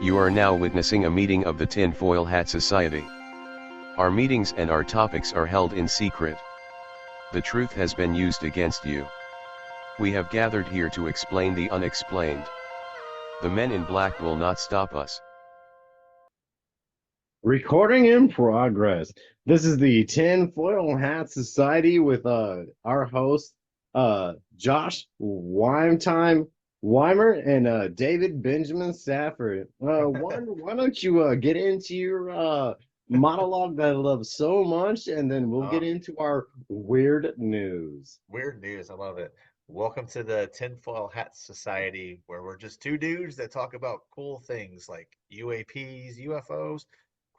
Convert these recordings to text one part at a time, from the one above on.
You are now witnessing a meeting of the Tinfoil Hat Society. Our meetings and our topics are held in secret. The truth has been used against you. We have gathered here to explain the unexplained. The men in black will not stop us. Recording in progress. This is the Tinfoil Hat Society with our host Josh Wimetime Weimer and David Benjamin Safford. Why don't you get into your monologue that I love so much, and then we'll get Oh, into our weird news. weird news. I love it. Welcome to the Tinfoil Hat Society, where we're just two dudes that talk about cool things like UAPs, UFOs,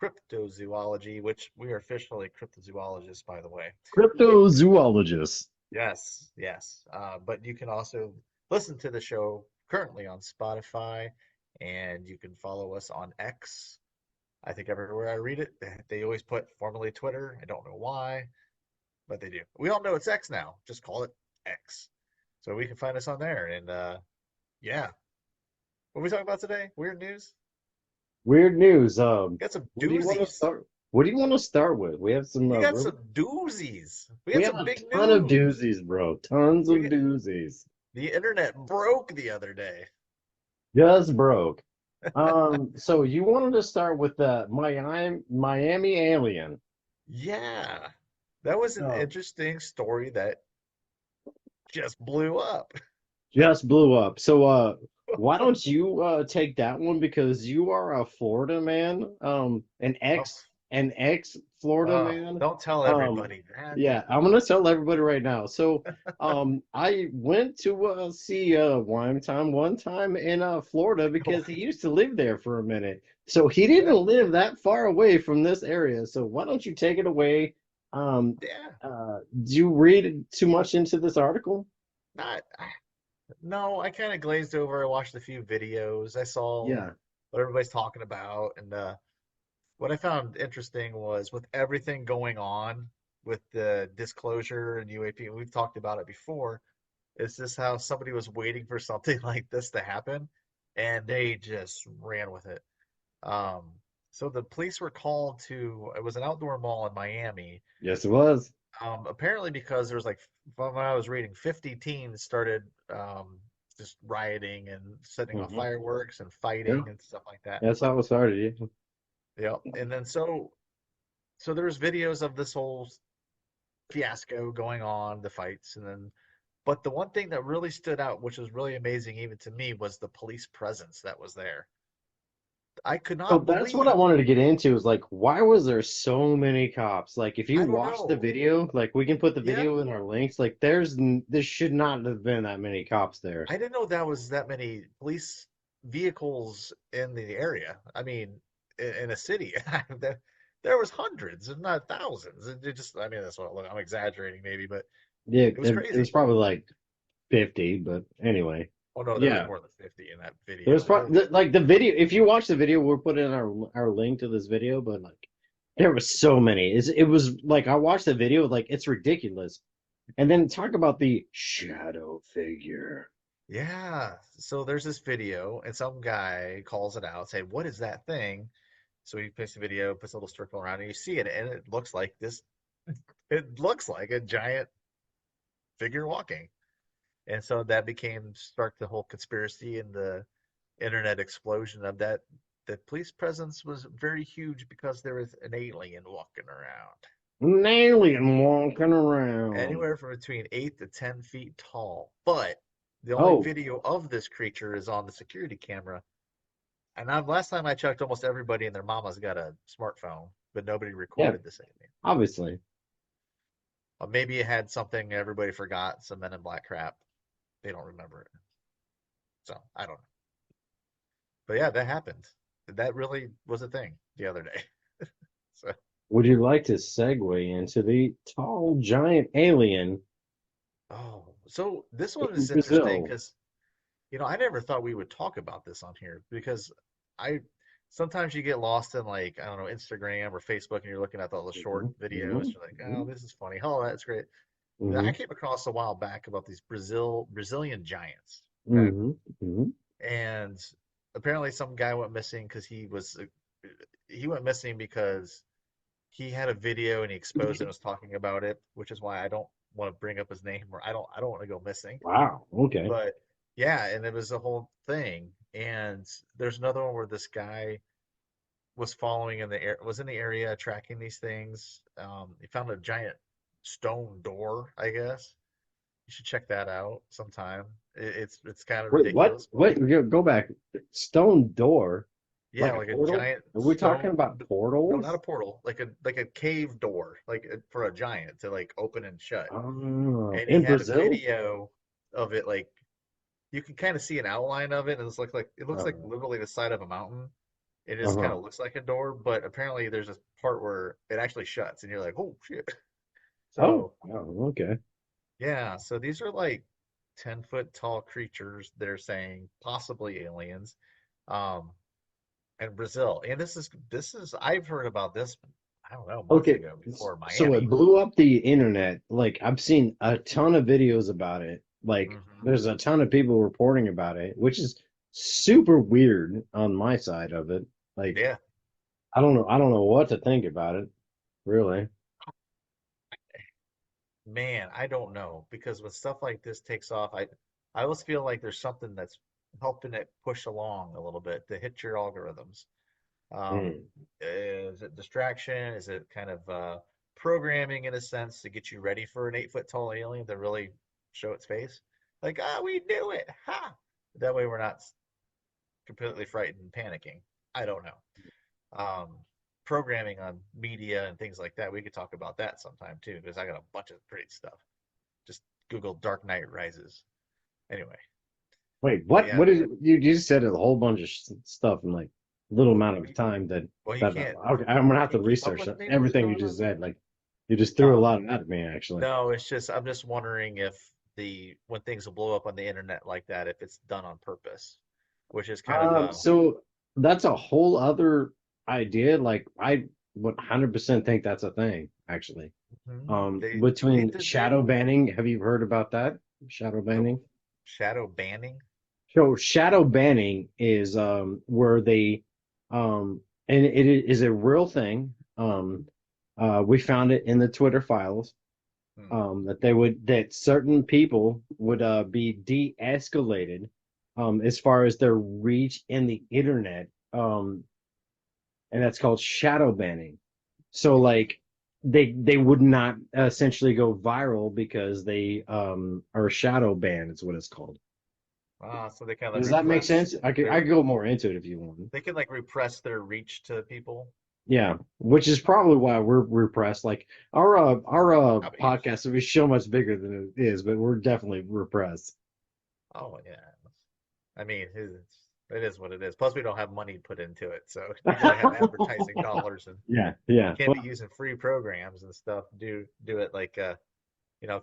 cryptozoology, which we are officially cryptozoologists, by the way. Cryptozoologist. Yes, yes. But you can also listen to the show currently on Spotify, and you can follow us on X. I think everywhere I read it, they always put formerly Twitter. I don't know why, but they do. We all know it's X now. Just call it X. So we can find us on there. And yeah. What are we talking about today? Weird news? Weird news. Got some What do you want to doozies. start? What do you want to start with? We have some We got really some doozies. We We got have some a big ton of news. doozies, bro. Tons of We get, doozies. the internet broke the other day. Just broke. So you wanted to start with the Miami alien. Yeah. That was an Oh, interesting story that just blew up. just blew up. So why don't you take that one because you are a Florida man, Oh, an ex Florida man. don't tell Um, everybody that. yeah, I'm gonna tell everybody right now. So I went to see Wime Time one time in Florida because he used to live there for a minute. So he didn't Yeah. live that far away from this area. So why don't you take it away? Um, Yeah. do you read too much into this article? Not No, I kind of glazed over. I watched a few videos. I saw Yeah. what everybody's talking about, and what I found interesting was with everything going on with the disclosure and UAP, and we've talked about it before, is this how somebody was waiting for something like this to happen, and they just ran with it. Um, so the police were called to, it was an outdoor mall in Miami, Yes, it was. apparently because there was like, from what I was reading, 50 teens started just rioting and setting off Hmm. fireworks and Yeah, fighting and stuff like that. that's how it started. Yeah. Yeah, and then so there's videos of this whole fiasco going on, the fights, and then but the one thing that really stood out, which was really amazing even to me, was the police presence that was there. I could So not that's what I believe, wanted to get into is like, why was there so many cops? Like, if you I don't watch the know. video, like we can put the Yeah, video in our links. Like, there should not have been that many cops there. I didn't know that was that many police vehicles in the area. I mean, in a city, there there was hundreds, if not thousands. It just, I mean, that's what I'm exaggerating maybe, but Yeah, it was it was crazy. probably like 50, but anyway, Oh no, there was yeah, more than 50 in that there was video. Holy probably like the video. If you watch the video, we'll put in our link to this video. But like, there was so many. It was like I watched the video, like it's ridiculous. And then talk about the shadow figure. yeah. So there's this video, and some guy calls it out, saying, "What is that thing?" So he puts the video, puts a little circle around, and you see it, and it looks like this. It looks like a giant figure walking. And so that became start the whole conspiracy and the internet explosion of that. The police presence was very huge because there was an alien walking around, An alien walking around. anywhere from between 8 to 10 feet tall. But the only Oh, video of this creature is on the security camera. And last time I checked, almost everybody and their mama's got a smartphone, but nobody yeah, recorded this alien. obviously. Maybe it had something everybody forgot, some Men in Black crap. They don't remember it. So I don't know. But yeah, that happened. That really was a thing the other day. So, Would you like to segue into the tall giant alien so this one in is interesting Brazil? because, I never thought we would talk about this on here because I sometimes you get lost in like, I don't know, Instagram or Facebook and you're looking at all the short Hmm. videos. Hmm. You're like, oh, this is funny. Oh, that's great. I Hmm. came across a while back about these Brazilian giants. Okay. Hmm. Hmm. And apparently some guy went missing because he went missing because he had a video and he exposed it and was talking about it, which is why I don't want to bring up his name or I don't want to go missing. Wow. Okay. But yeah, and it was a whole thing. And there's another one where this guy was following in the air was in the area tracking these things. He found a giant stone door, I guess. You should check that out sometime. It's kind of Wait, what? ridiculous. What? Go back. Stone door, Yeah, like a like a portal? giant Are we talking stone. about No, not portals? a portal, like a cave door, for a giant to like open and shut. And he In had a Brazil? video of it, like you can kind of see an outline of it, and it looks like Uh, literally the side of a mountain. It just kind uh-huh. of looks like a door, but apparently there's a part where it actually shuts, and you're like, oh shit. Oh, So wow, okay. yeah, so these are like 10-foot tall creatures, they're saying, possibly aliens. Um, and Brazil. And this is I've heard about this, I don't know, months Okay, ago before so it Miami. blew up the internet. Like I've seen a ton of videos about it. Like Hmm. there's a ton of people reporting about it, which is super weird on my side of it. Like Yeah, I don't know what to think about it, really. man, I don't know because when stuff like this takes off, I always feel like there's something that's helping it push along a little bit to hit your algorithms. Um, Mm. is it distraction? Is it kind of programming in a sense to get you ready for an 8 foot tall alien to really show its face? Like, ah, we knew it. Ha! That way we're not completely frightened and panicking. I don't know. Programming on media and things like that. We could talk about that sometime too, because I got a bunch of great stuff. Just Google Dark Knight Rises. Anyway, Wait, but what? yeah, What man. is you just said a whole bunch of stuff in like little amount of time that Well, you that can't okay, I'm gonna you have to can't keep up research with me. What's everything you going on just here? said. Like you just threw a No, lot at me, actually. no. It's just I'm just wondering if the when things will blow up on the internet like that, if it's done on purpose, which is kind of So that's a whole other idea. Like I would 100% think that's a thing, actually. they Between did they shadow banning, have you heard about that? Shadow nope. banning? Shadow banning. So shadow banning is where they and it is a real thing. We found it in the Twitter files Hmm. that certain people would be de-escalated as far as their reach in the internet, and that's called shadow banning. So like they would not essentially go viral because they are shadow banned is what it's called. So they kind of Does that make repress sense? I their could go more into it if you want. they can like repress their reach to people. Yeah, which is probably why we're repressed. Like our Probably. podcast is so much bigger than it is, but we're definitely repressed. Oh yeah. I mean, it is what it is. Plus, we don't have money put into it, so you got to have advertising dollars, and Yeah, yeah. can't Well, be using free programs and stuff. Do it like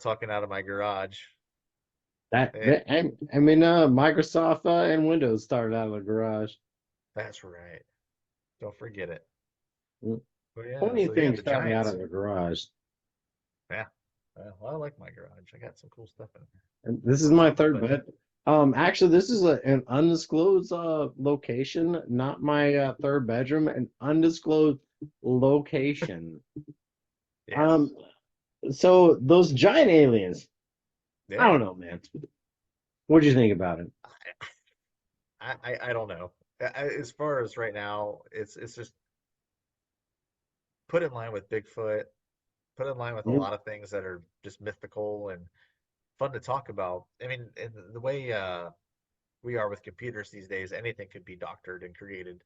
talking out of my garage. Eh, I mean, Microsoft and Windows started out of the garage. that's right. Don't forget it. Mm. But yeah, Plenty so of yeah, things the started out Giants. of the garage. Yeah. Well, I like my garage. I got some cool stuff in And this is my third there. bed. Actually, this is an undisclosed location, not my third bedroom, an undisclosed location. Yes. Um, so those giant aliens, I Yeah. don't know, man. What do you think about it? I don't know. As far as right now, it's just put in line with Bigfoot, put in line with a Mm, lot of things that are just mythical and fun to talk about. I mean, in the way we are with computers these days, anything could be doctored and created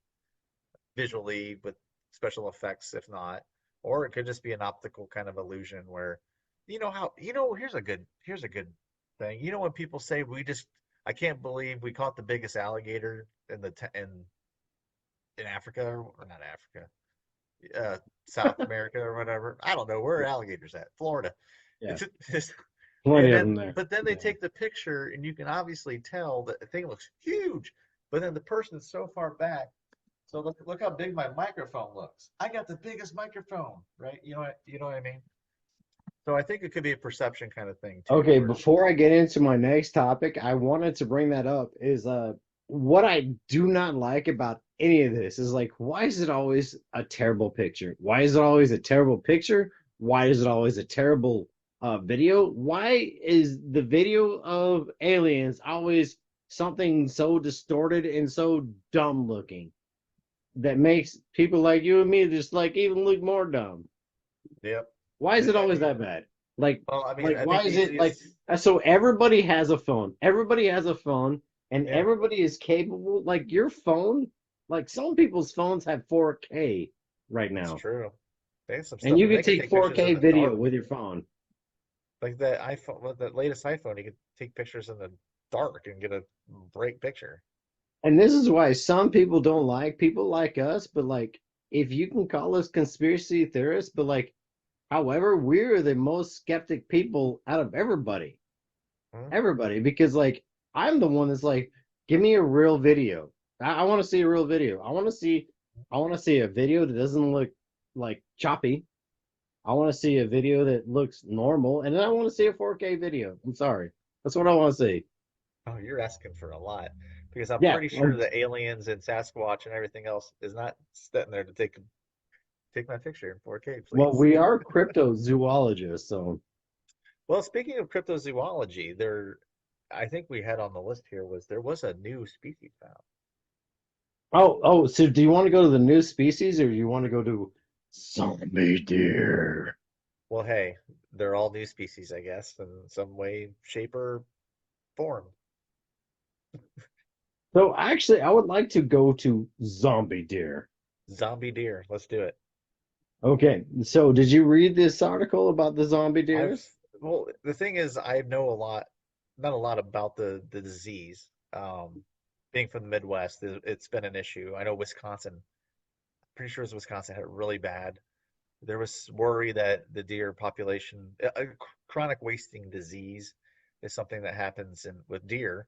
visually with special effects, if not, or it could just be an optical kind of illusion where, here's a good thing. You know when people say I can't believe we caught the biggest alligator in Africa or not Africa, South America or whatever. I don't know where are alligators at. Florida. yeah, It's, it's plenty and of then them there. but then they Yeah. take the picture and you can obviously tell that the thing looks huge, but then the person's so far back. So look how big my microphone looks. I got the biggest microphone, right? You know what I mean? So I think it could be a perception kind of thing too, Okay, where before I get into my next topic, I wanted to bring that up is what I do not like about any of this is like, why is it always a terrible picture? Why is it always a terrible picture? Why is it always a terrible video? Why is the video of aliens always something so distorted and so dumb looking that makes people like you and me just like even look more dumb? Yep. Why is it I always mean, that bad? Like, well, I why think the is it like easiest. so everybody has a phone. Everybody has a phone and Yeah, everybody is capable. Like your phone, like some people's phones have 4K right it's now. true. They have some And stuff, you and can they can take take pictures in 4K the video dark. with your phone. Like that iPhone, well, the latest iPhone, you can take pictures in the dark and get a great picture. And this is why some people don't like people like us, but like if you can call us conspiracy theorists, but like however, we're the most skeptic people out of everybody. Hmm? Everybody, because like I'm the one that's like, give me a real video. I want to see a real video. I want to see a video that doesn't look like choppy. I want to see a video that looks normal, and then I want to see a 4K video. I'm sorry, that's what I want to see. Oh, you're asking for a lot because I'm Yeah, pretty sure the aliens and Sasquatch and everything else is not sitting there to take my picture in 4K, well, please. we are cryptozoologists, so Well, speaking of cryptozoology, I think we had on the list here was there was a new species found. oh, so do you want to go to the new species or do you want to go to zombie deer? Well, hey, they're all new species, I guess, in some way, shape, or form. So actually, I would like to go to zombie deer. Zombie deer, let's do it. Okay, so did you read this article about the zombie I've deers? well, the thing is, I know a lot, not a lot about the disease. Being from the Midwest, it's been an issue. I know Wisconsin, pretty sure it was Wisconsin, had it really bad. There was worry that the deer population, chronic wasting disease, is something that happens with deer,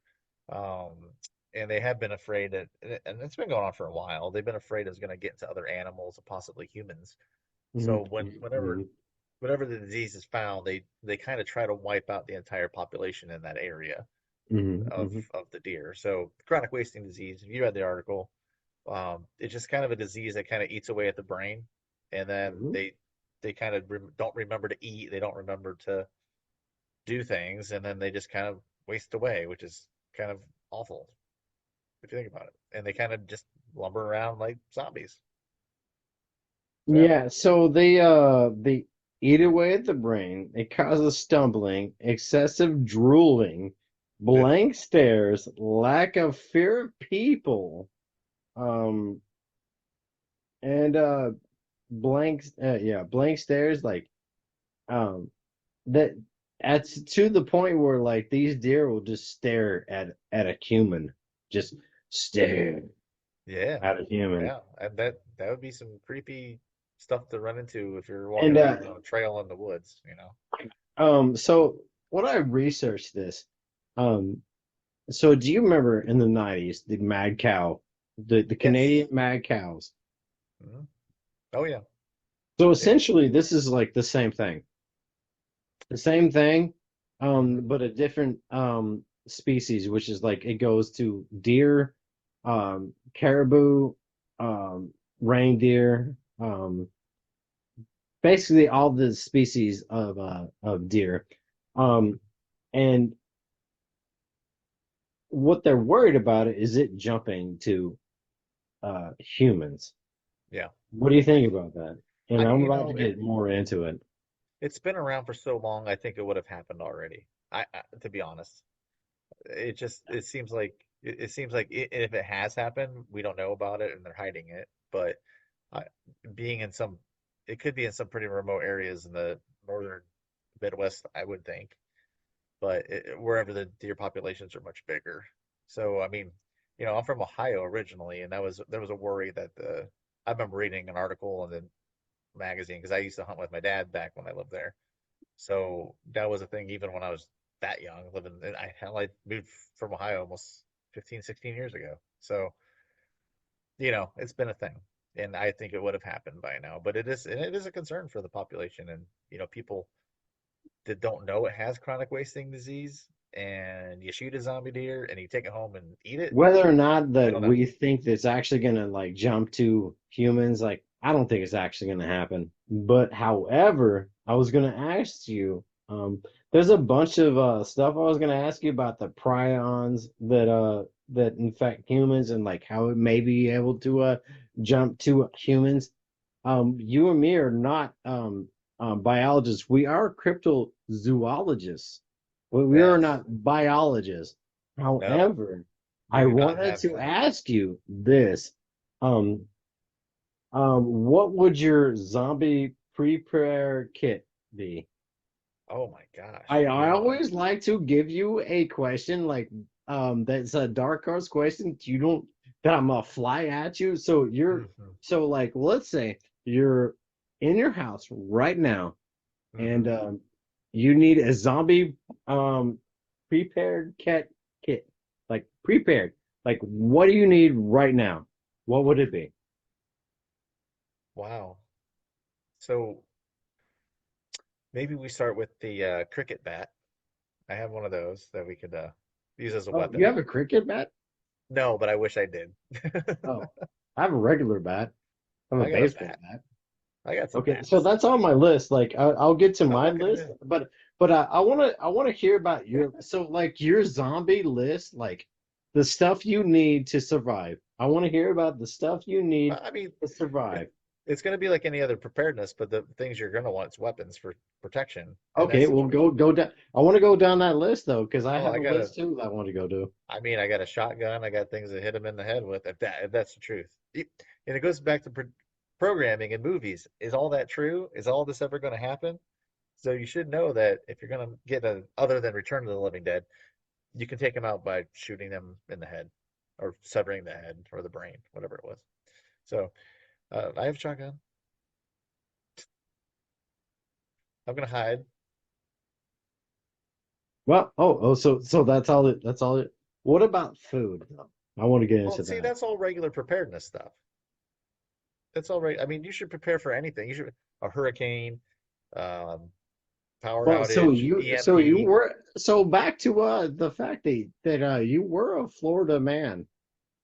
um, and they have been afraid that, and it's been going on for a while. They've been afraid it's going to get into other animals, possibly humans. Hmm. So whenever the disease is found, they kind of try to wipe out the entire population in that area Hmm. of Hmm. of the deer. So chronic wasting disease, if you read the article, it's just kind of a disease that kind of eats away at the brain, and then Hmm. they kind of don't remember to eat, they don't remember to do things, and then they just kind of waste away, which is kind of awful if you think about it. And they kind of just lumber around like zombies. So yeah, Yeah, so they eat away at the brain. It causes stumbling, excessive drooling, yeah, blank stares, lack of fear of people, um, and blank stares like um that that's to the point where like these deer will just stare at a human, just stare yeah, at a human. yeah. And that would be some creepy stuff to run into if you're walking And around on a trail in the woods, you know. so what I researched this, um, so do you remember in the 90s the mad cow, the Yes. Canadian mad cows? Hmm. Oh yeah. So Yeah. essentially, this is like the same thing, Hmm. but a different species, which is like it goes to deer, caribou, reindeer, basically all the species of deer. Um, and what they're worried about is it jumping to humans. Yeah. What do you think about that? And I I'm you about to know get more into it. it's been around for so long. I think it would have happened already. To be honest, it seems like it seems like if it has happened, we don't know about it and they're hiding it. But I, being in some, it could be in some pretty remote areas in the northern Midwest, I would think. But wherever the deer populations are much bigger. So I mean, I'm from Ohio originally, and there was a worry that I remember reading an article in the magazine because I used to hunt with my dad back when I lived there. So that was a thing even when I was that young, living I moved from Ohio almost 15, 16 years ago. So, it's been a thing. And I think it would have happened by now. But it is a concern for the population and, people that don't know it has chronic wasting disease and you shoot a zombie deer and you take it home and eat it. Whether or not I that don't know. we think that's actually gonna like jump to humans, like I don't think it's actually gonna happen. But however, I was gonna ask you, there's a bunch of stuff I was gonna ask you about the prions that infect humans and like how it may be able to jump to humans. You and me are not biologists. We are cryptozoologists. We are Yes. not biologists. No, However, we I do not wanted have to that. ask you this. Um, what would your zombie prepare kit be? Oh my gosh. I always like to give you a question like that's a dark horse question. You don't that I'm gonna fly at you. So Hmm. like let's say you're in your house right now and Hmm. you need a zombie um prepared kit. Like prepared. Like what do you need right now? What would it be? Wow. So maybe we start with the cricket bat. I have one of those that we could use as a Oh, you weapon. have a cricket bat? No, but I wish I did. Oh, I have a regular bat. I have a I got a baseball bat. bat. I got some Okay, so bats. that's on my list. Like I'll get to Oh, my okay, list, yeah. but I wanna hear about your so like your zombie list, like the stuff you need to survive. I want to hear about the stuff you need I mean, to it, survive. it's going to be like any other preparedness, but the things you're going to want is weapons for protection in that Okay, well situation. go down. I want to go down that list though, because I Oh, have a list too that I want to go to. I mean, I got a shotgun. I got things to hit him in the head with. If that's the truth, and it goes back to programming in movies. Is all that true? Is all this ever going to happen? So you should know that if you're going to get a other than Return of the Living Dead, you can take them out by shooting them in the head, or severing the head or the brain, whatever it was. So I have a shotgun. I'm going to hide. Well, so that's all it. That's all it. What about food though? I want to get Well, into see, that. that's all regular preparedness stuff. That's all right. I mean, you should prepare for anything. You should a hurricane, um, power Well, outage, so you EMP. were so back to the fact that you were a Florida man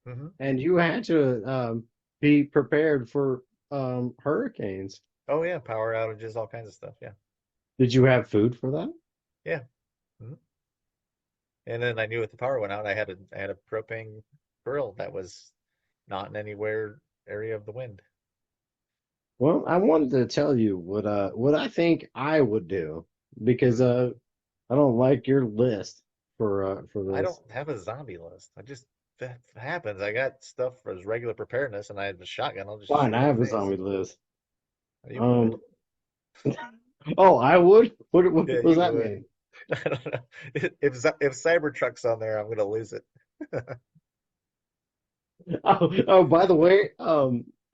Hmm. and you had to be prepared for hurricanes. Oh yeah, power outages, all kinds of stuff. Yeah, Did you have food for that? yeah. Hmm. And then I knew if the power went out, I had a propane grill that was not in anywhere area of the wind. Well, I wanted to tell you what I think I would do because Hmm. I don't like your list for I this. don't have a zombie list. I just that happens. I got stuff for his regular preparedness, and I have a shotgun. I'll just Fine, shoot him I in the have a face. zombie list. You would. Um, oh, I would. Yeah, What does you that would. mean? I don't know. If Cybertruck's on there, I'm gonna lose it. Oh, by the way,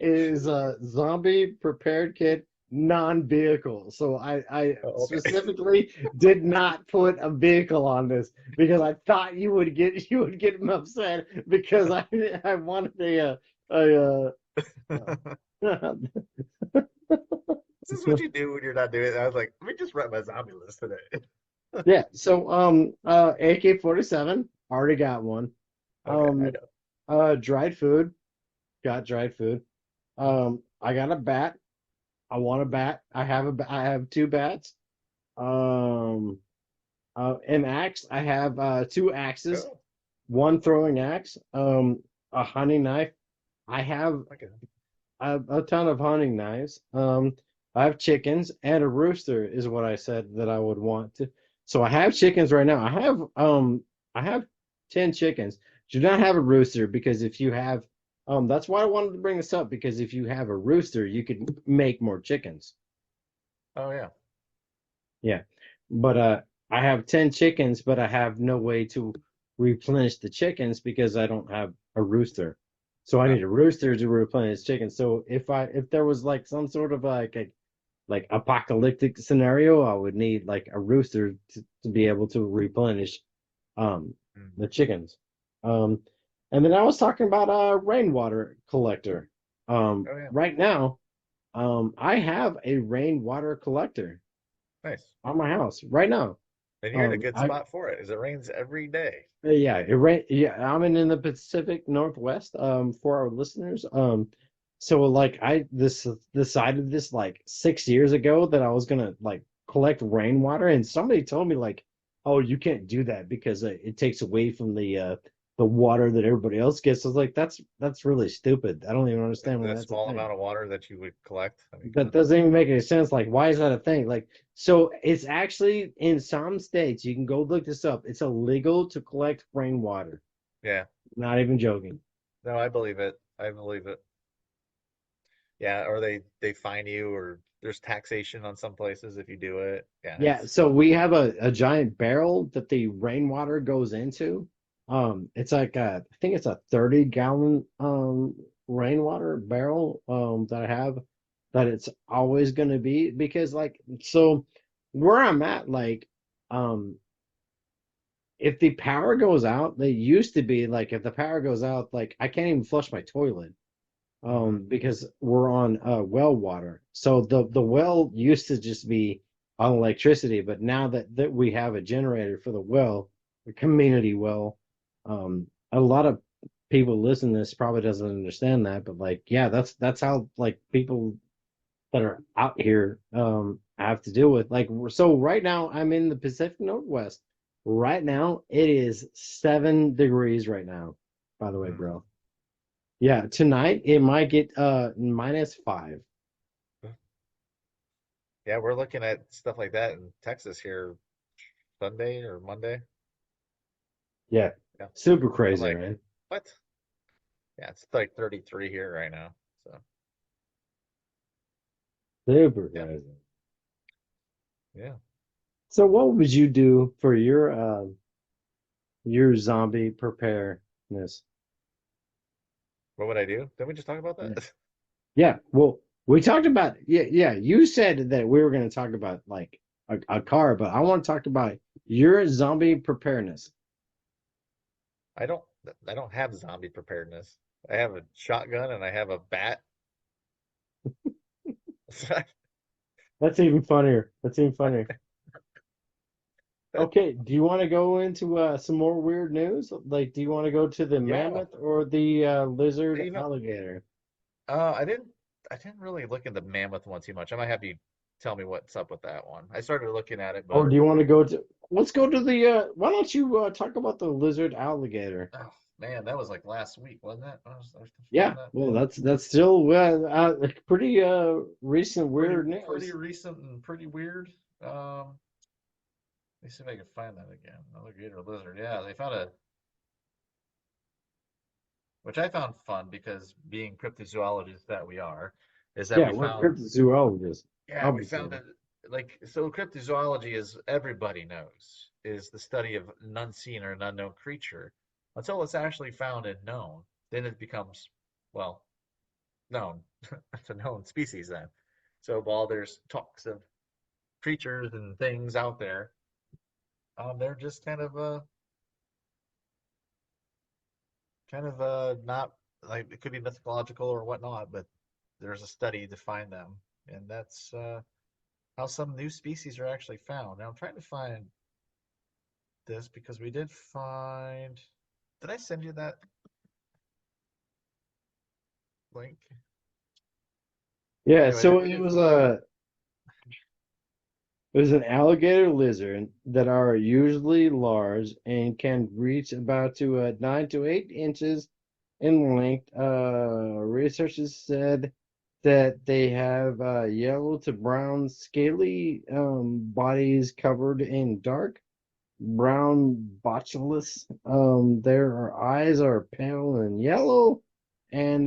is zombie prepared kit non-vehicle. So I Oh, okay. specifically did not put a vehicle on this because I thought you would get him upset because I wanted a uh, This is what you do when you're not doing it. I was like, let me just write my zombie list today. yeah. So AK-47 already got one. Okay, I Um know. dried food, got dried food. I got a bat. I want a bat. I have two bats. Um, an axe. I have two axes. Cool. One throwing axe. A hunting knife. I have Okay. a ton of hunting knives. I have chickens and a rooster is what I said that I would want to. So I have chickens right now. I have 10 chickens. Do not have a rooster because if you have that's why I wanted to bring this up because if you have a rooster, you could make more chickens. Oh yeah. Yeah. But I have 10 chickens, but I have no way to replenish the chickens because I don't have a rooster. So I Huh. need a rooster to replenish chickens. So if there was like some sort of like apocalyptic scenario, I would need like a rooster to be able to replenish um Mm. the chickens. Um and then I was talking about a rainwater collector. Oh yeah. Right now, I have a rainwater collector Nice. on my house right now. And you're in a good I spot for it, as it rains every day. Yeah, it rain. Yeah, I'm in the Pacific Northwest. For our listeners, so like I this decided this like 6 years ago that I was gonna like collect rainwater, and somebody told me like, oh, you can't do that because it takes away from the water that everybody else gets. I was like, that's really stupid. I don't even understand why The that's a small thing. amount of water that you would collect. I mean, come That on. doesn't even make any sense. Like, why is that a thing? Like, so it's actually in some states, you can go look this up. It's illegal to collect rainwater. Yeah. Not even joking. No, I believe it. I believe it. Yeah, or they fine you, or there's taxation on some places if you do it. Yeah, Yeah, so we have a giant barrel that the rainwater goes into. It's like I think it's a 30-gallon rainwater barrel that I have that it's always gonna be because like so where I'm at like um if the power goes out, they used to be like if the power goes out, like I can't even flush my toilet hmm because we're on well water. So the well used to just be on electricity, but now that we have a generator for the well, the community well, a lot of people listening to this probably doesn't understand that, but like yeah, that's how like people that are out here have to deal with. Like so right now I'm in the Pacific Northwest. Right now it is 7 degrees right now, by the way, hmm bro. Yeah, tonight it might get -5. Yeah, we're looking at stuff like that in Texas here Sunday or Monday. Yeah. Yeah. Super I'm crazy, like, man. what? Yeah, it's like 33 here right now. So, Super yeah. crazy. Yeah. So what would you do for your zombie preparedness? What would I do? Didn't we just talk about Yeah. that? Yeah, well, we talked about yeah, you said that we were going to talk about like a car, but I want to talk about your zombie preparedness. I don't I don't have zombie preparedness. I have a shotgun and I have a bat. That's even funnier. That's even funnier. Okay, do you want to go into some more weird news? Like, do you want to go to the Yeah. mammoth or the lizard You know, alligator? uh, I didn't I didn't really look at the mammoth one too much. I might have you tell me what's up with that one. I started looking at it, Or but do you want to go to, let's go to the, why don't you talk about the lizard alligator? oh man, that was like last week, wasn't it? I was Yeah, find that well, thing. that's still like, pretty recent Pretty weird pretty news. recent and pretty weird. Let me see if I can find that again. Alligator lizard. Yeah, they found a, which I found fun because being cryptozoologists that we are, is that Yeah, we we're found, cryptozoologists, yeah, we obviously. found that, like, so cryptozoology, is everybody knows, is the study of an unseen or an unknown creature until it's actually found and known. Then it becomes, well, known. It's a known species then. So while there's talks of creatures and things out there, they're just not, like, it could be mythological or whatnot, but there's a study to find them, and that's how some new species are actually found. Now I'm trying to find this because we did find. Did I send you that link? Yeah, Anyway, so we did find. it was an alligator lizard that are usually large and can reach about to 9 to 8 inches in length. Researchers said that they have yellow to brown scaly bodies covered in dark brown botulus. Their eyes are pale and yellow and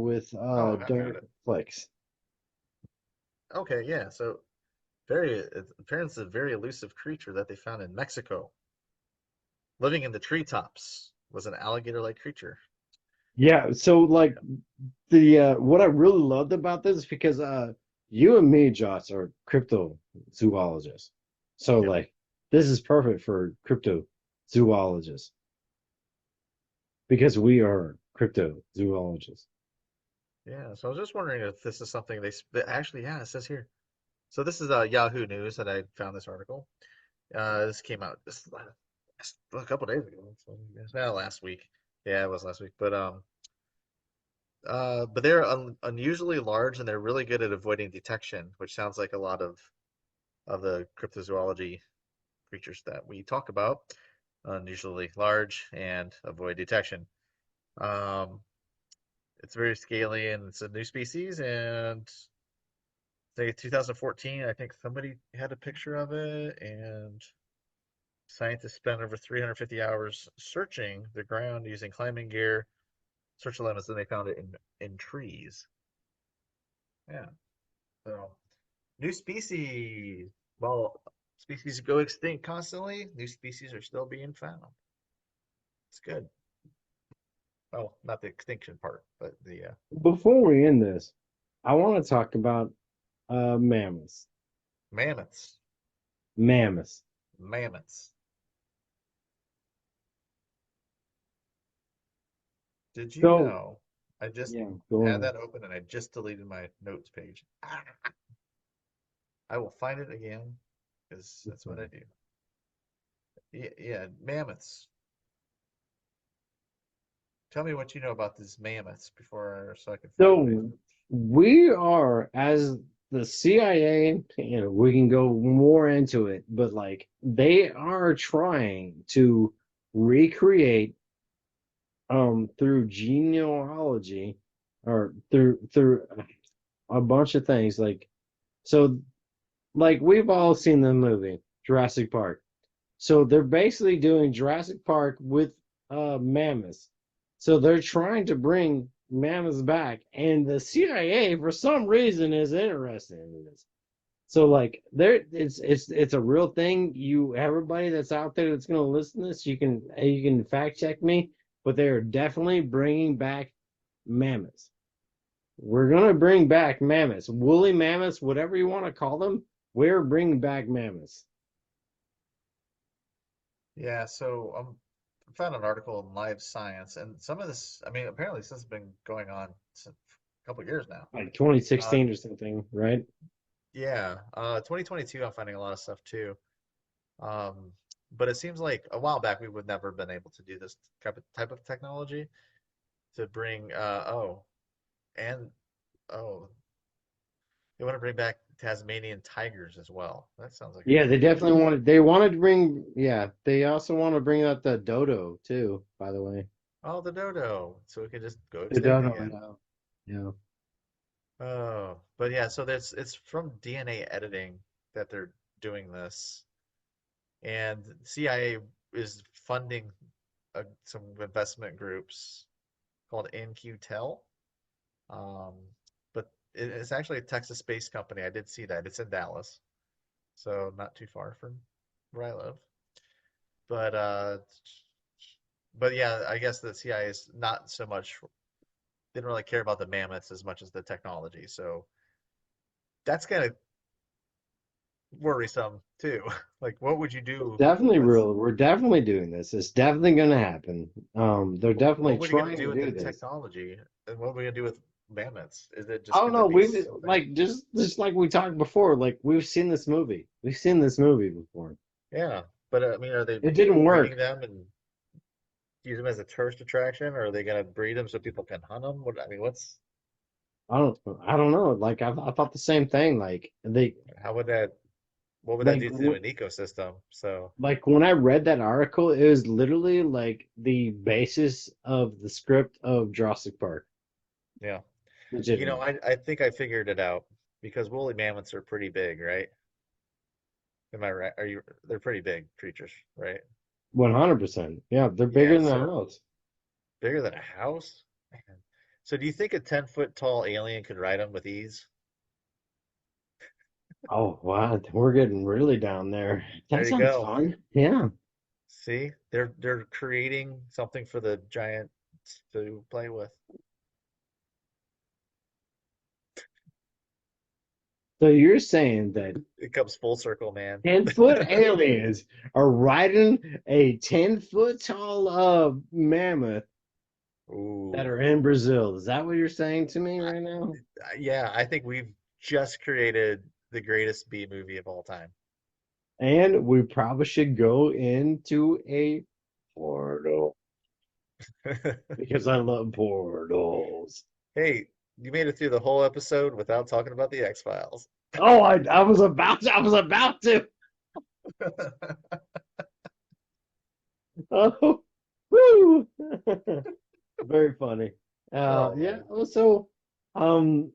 with Oh, I found dark it. flecks. Okay, yeah. So very, apparently, it's a very elusive creature that they found in Mexico, living in the treetops. Was an alligator-like creature. Yeah, so like the what I really loved about this is because you and me, Josh, are cryptozoologists. So Yep. like this is perfect for cryptozoologists because we are cryptozoologists. Yeah. So I was just wondering if this is something actually, yeah, it says here. So this is Yahoo News that I found this article. This came out a couple days ago. So, last week. Yeah, it was last week. But they're unusually large and they're really good at avoiding detection, which sounds like a lot of the cryptozoology creatures that we talk about. Unusually large and avoid detection. Um, it's very scaly and it's a new species. And say 2014, I think somebody had a picture of it, and scientists spent over 350 hours searching the ground using climbing gear, search limits, and they found it in trees. Yeah. So new species. Well, species go extinct constantly. New species are still being found. It's good. Well, not the extinction part, but the Before we end this, I want to talk about mammoths. mammoths. Mammoths. Mammoths. Did you So know? I just yeah, go had on. that open and I just deleted my notes page. I will find it again because that's what I do. Yeah, yeah, mammoths. Tell me what you know about these mammoths before, so I can find what I So we are, as the CIA, we can go more into it, but like they are trying to recreate through genealogy or through a bunch of things so like we've all seen the movie Jurassic Park. So they're basically doing Jurassic Park with mammoths. So they're trying to bring mammoths back, and the CIA for some reason is interested in this. So like it's a real thing. You everybody that's out there that's going to listen to this, you can fact check me, but they are definitely bringing back mammoths. We're going to bring back mammoths, woolly mammoths, whatever you want to call them. We're bringing back mammoths. Yeah, so I found an article in Live Science, and some of this, I mean, apparently this has been going on since a couple years now. Like Uh, 2016 or something, right? yeah, 2022, I'm finding a lot of stuff too. Um, but it seems like a while back we would never been able to do this type of technology to bring, and oh, they want to bring back Tasmanian tigers as well. That sounds like a Yeah, they cool thing. definitely they wanted to bring, yeah, they also want to bring out the dodo too, by the way. Oh, the dodo, so it could just go The extinct dodo, again. yeah. Yeah. Oh, but yeah, so there's it's from DNA editing that they're doing this, and CIA is funding some investment groups called NQTel. Um, but it's actually a Texas-based company. I did see that. It's in Dallas, so not too far from where I live. But yeah, I guess the CIA is not so much didn't really care about the mammoths as much as the technology. So that's kind of worrisome too. Like, what would you do Definitely with real. We're definitely doing this. It's definitely going to happen. They're definitely what were you gonna trying do to with the do this. technology, and what are we gonna do with mammoths? Is it I just don't gonna know. be We've something? like just like we talked before. Like we've seen this movie. We've seen this movie before. Yeah, but I mean, are they It didn't breeding work. them and use them as a tourist attraction, or are they gonna breed them so people can hunt them? What I mean, what's I don't. I don't know. Like I thought the same thing. how would that? What would that Like do to an ecosystem? So like when I read that article, it was literally like the basis of the script of Jurassic Park. yeah, Legitimately. I think I figured it out because woolly mammoths are pretty big, right? Am I right? Are you? They're pretty big creatures, right? 100%. Yeah, they're bigger Yeah, than a so house. bigger than a house? Man. So do you think a 10-foot tall alien could ride them with ease? Oh, wow. We're getting really down there. There That you sounds go. fun. Yeah. See, they're creating something for the giants to play with. So you're saying that It comes full circle, man. 10-foot aliens are riding a 10-foot tall mammoth that Ooh. are in Brazil. Is that what you're saying to me right now? Yeah, I think we've just created the greatest B movie of all time. And we probably should go into a portal because I love portals. Hey, you made it through the whole episode without talking about the X-Files. Oh, I was about to. Oh, woo! Very funny. Oh Yeah. man. So, um,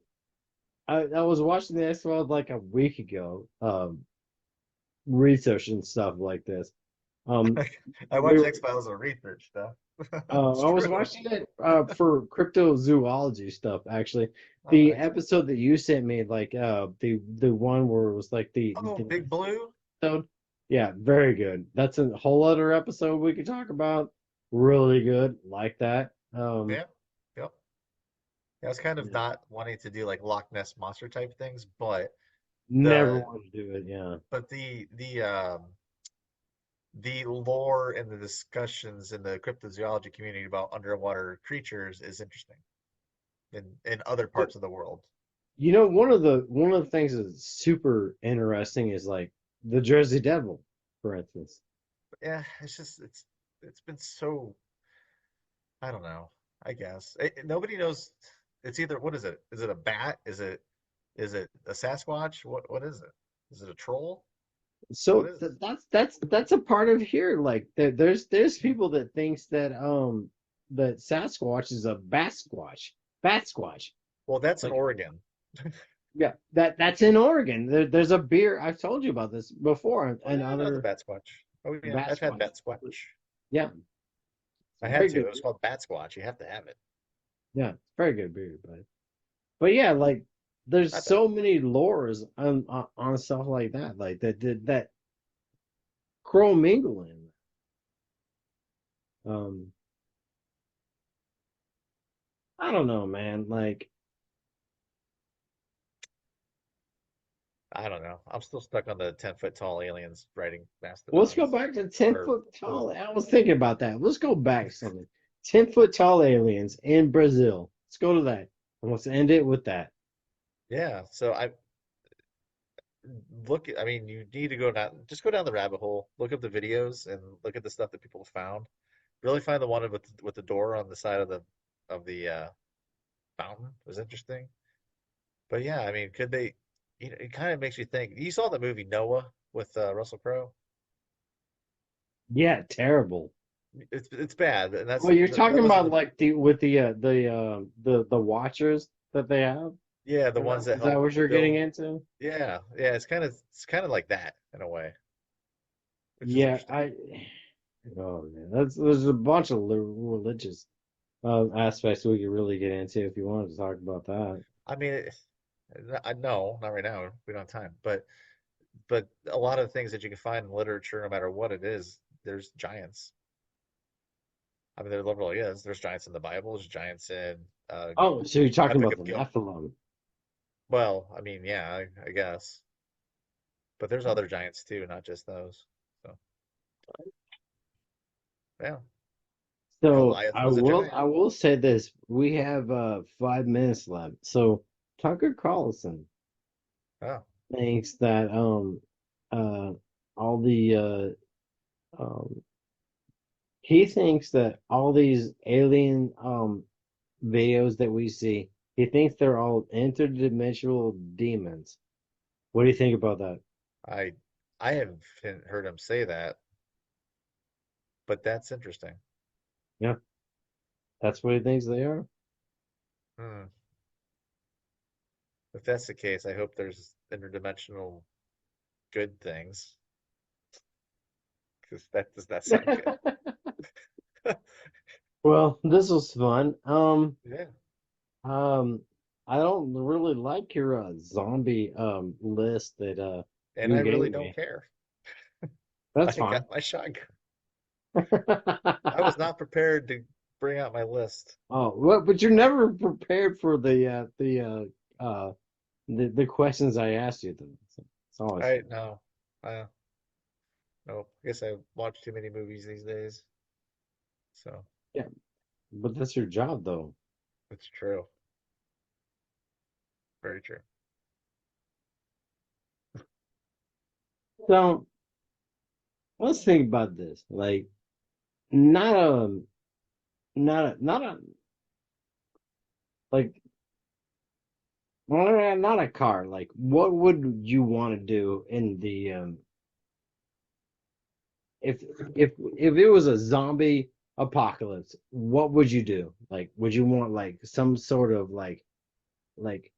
I was watching the X-Files like a week ago, researching stuff like this. Um, I we watch were, X-Files and research stuff. It's I was true. watching it for cryptozoology stuff, actually. Oh, The nice. episode that you sent me, like the one where it was like Oh, the Big Blue? episode. Yeah, very good. That's a whole other episode we could talk about. Really good, like that. Yeah. Yep. Yeah, I was kind of Yeah. not wanting to do like Loch Ness monster type things, but Never the want to do it. Yeah. the lore and the discussions in the cryptozoology community about underwater creatures is interesting in other But parts of the world. one of the things that's super interesting is like the Jersey Devil, for instance. But yeah, it's been so I don't know. I guess nobody knows. It's either what is it? Is it a bat? Is it a Sasquatch? What is it? Is it a troll? What So is? that's a part of here. Like there's people that thinks that Sasquatch is a Basquatch, Bat Squatch. Well, that's in Like Oregon. yeah, that's in Oregon. There's a beer. I've told you about this before, Oh and yeah, I know the other Bat Squatch. Oh yeah, Bat I've had Squatch. Bat Squatch. Yeah, I it's had very to. good. It was called Bat Squatch. You have to have it. Yeah, it's very good beer, but yeah, like there's I bet. so many lores on stuff like that, like that crow mingling. Um, I don't know, man. Like I don't know. I'm still stuck on the 10-foot tall aliens riding let's go mastodons. back to 10 Or foot what is tall. I was thinking about that. Let's go back something. 10-foot tall aliens in Brazil. Let's go to that. And let's end it with that. yeah. So I look. I mean, you need to go down. Just go down the rabbit hole. Look up the videos and look at the stuff that people have found. Really find the one with the door on the side of the fountain was interesting. But yeah, I mean, could they? You know, it kind of makes you think. You saw the movie Noah with Russell Crowe. Yeah, terrible. It's bad, and Well, you're that talking wasn't about the like the watchers that they have? yeah the ones that Is that help what you're getting build. into? Yeah, it's kind of like that in a way, which is Yeah, interesting. I oh man, that's there's a bunch of religious aspects we could really get into if you wanted to talk about that. I mean, I no, not right now. We don't have time. But a lot of the things that you can find in literature, no matter what it is, there's giants. I mean, there literally is. There's giants in the Bible. There's giants in Oh, so you're talking Epic about the of Gil. Nephilim? Well, I mean, yeah, I guess. But there's other giants too, not just those. So yeah, So Goliath was a giant. I will say this. We have 5 minutes left. So Tucker Carlson Oh, thinks that uh all the he thinks that all these alien videos that we see, he thinks they're all interdimensional demons. What do you think about that? I I haven't heard him say that, but that's interesting. Yeah, that's what he thinks they are. Hmm. If that's the case, I hope there's interdimensional good things, because that does not sound good. Well, this was fun. Yeah, Um, I don't really like your zombie list that and I you really gave don't me. care. That's I fine. got my shotgun. I was not prepared to bring out my list. Oh, well, but you're never prepared for the questions I asked you. Then it's always I fun. no, uh, no. I guess I watch too many movies these days, so Yeah, but that's your job, though. it's true. Very true. So. let's think about this. Like, not a, not a, like, well, not a car. Like, what would you want to do in the if if it was a zombie apocalypse? What would you do? Like, would you want like some sort of like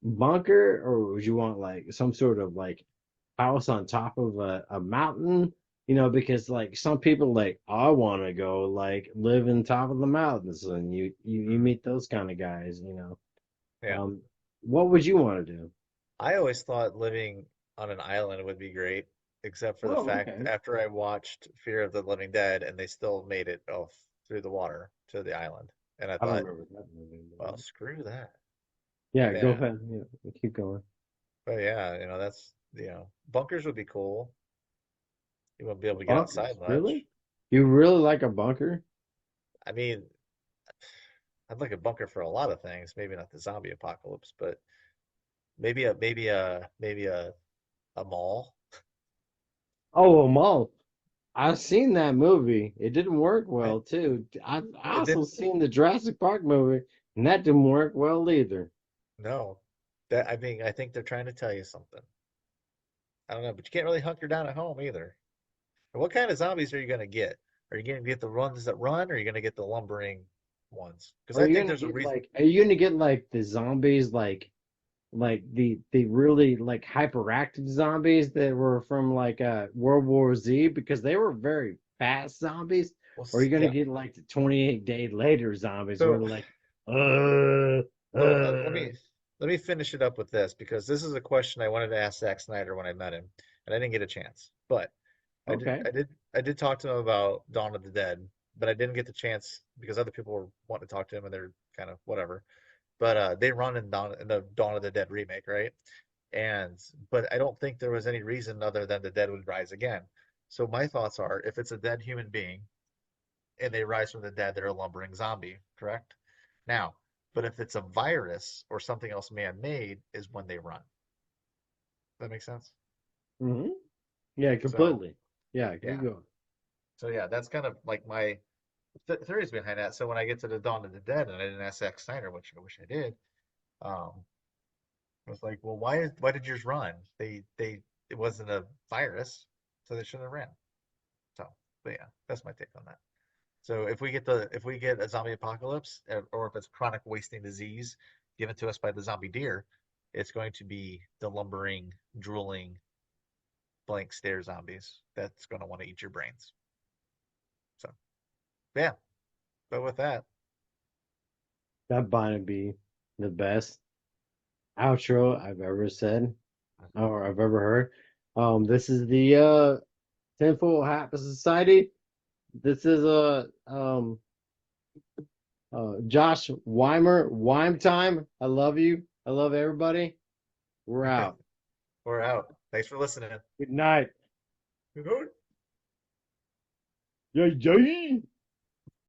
bunker, or would you want like some sort of like house on top of a mountain? You know, because like some people like I want to go like live in top of the mountains, and you Mm, meet those kind of guys. You know, yeah. what would you want to do? I always thought living on an island would be great, except for the Oh, fact okay. after I watched Fear of the Living Dead and they still made it off through the water to the island. And I I don't thought, remember that movie. well, screw that. Yeah, go Yeah. ahead. Yeah, keep going. But yeah, that's, bunkers would be cool. You won't be able to get outside Bunkers, much. really? You really like a bunker? I mean, I'd like a bunker for a lot of things. Maybe not the zombie apocalypse, but maybe a mall. Oh, a mall. I've seen that movie. It didn't work Right? well, too. I It also didn't. seen the Jurassic Park movie, and that didn't work well either. No. That I mean, I think they're trying to tell you something. I don't know, but you can't really hunker down at home either. And what kind of zombies are you going to get? Are you going to get the ones that run, or are you going to get the lumbering ones? Because I think there's a reason. Are you gonna get like the zombies like the really like hyperactive zombies that were from like World War Z because they were very fast zombies, Well, or are you gonna yeah. get like the 28-day later zombies where So, they're like uh well, let uh me finish it up with this because this is a question I wanted to ask Zack Snyder when I met him, and I didn't get a chance. But okay. I did talk to him about Dawn of the Dead, but I didn't get the chance because other people were wanting to talk to him, and they're kind of whatever. But they run in the Dawn of the Dead remake, right? And but I don't think there was any reason other than the dead would rise again. So my thoughts are, if it's a dead human being and they rise from the dead, they're a lumbering zombie, correct? Now, but if it's a virus or something else man-made, is when they run. That makes sense? Hmm. Yeah, So completely. Yeah, keep yeah, going. so yeah, that's kind of like my theories behind that. So when I get to the Dawn of the Dead, and I didn't ask Zack Snyder, which I wish I did, um, I was like, well, why did yours run? They it wasn't a virus, so they shouldn't have ran. So, but yeah, that's my take on that. So if we get a zombie apocalypse, or if it's chronic wasting disease given to us by the zombie deer, it's going to be the lumbering, drooling, blank stare zombies that's going to want to eat your brains. So yeah, but with that, That might be the best outro I've ever said or I've ever heard. This is the Tinfoil Hat Society. This is Josh Weimer, Weim time. I love you. I love everybody. We're out. we're out. Thanks for listening. Good night. Good night. Yay, yay.